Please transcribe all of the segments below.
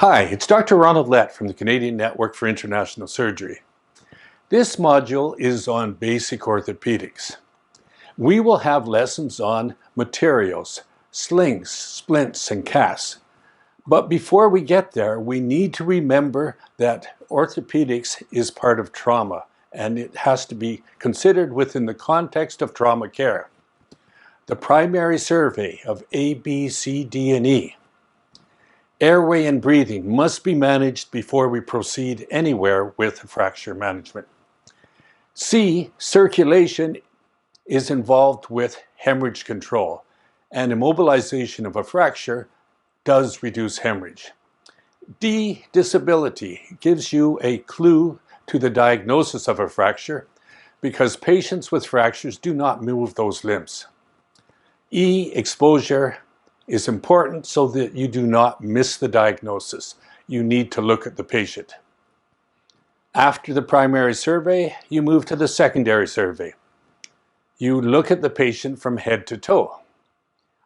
Hi, it's Dr. Ronald Lett from the Canadian Network for International Surgery. This module is on basic orthopedics. We will have lessons on materials, slings, splints, and casts. But before we get there, we need to remember that orthopedics is part of trauma, and it has to be considered within the context of trauma care. The primary survey of A, B, C, D, and E. Airway and breathing must be managed before we proceed anywhere with fracture management. C, circulation is involved with hemorrhage control, and immobilization of a fracture does reduce hemorrhage. D, disability gives you a clue to the diagnosis of a fracture because patients with fractures do not move those limbs. E, exposure is important so that you do not miss the diagnosis. You need to look at the patient. After the primary survey, you move to the secondary survey. You look at the patient from head to toe.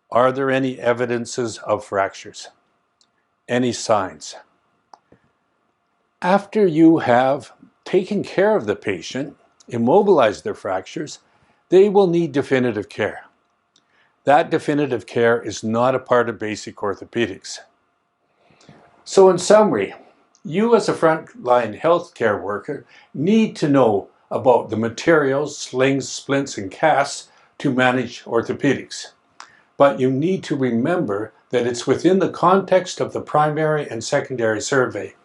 Are there any evidences of fractures? Any signs? After you have taken care of the patient, immobilized their fractures, they will need definitive care. That definitive care is not a part of basic orthopedics. So in summary, you as a frontline healthcare worker need to know about the materials, slings, splints, and casts to manage orthopedics. But you need to remember that it's within the context of the primary and secondary survey.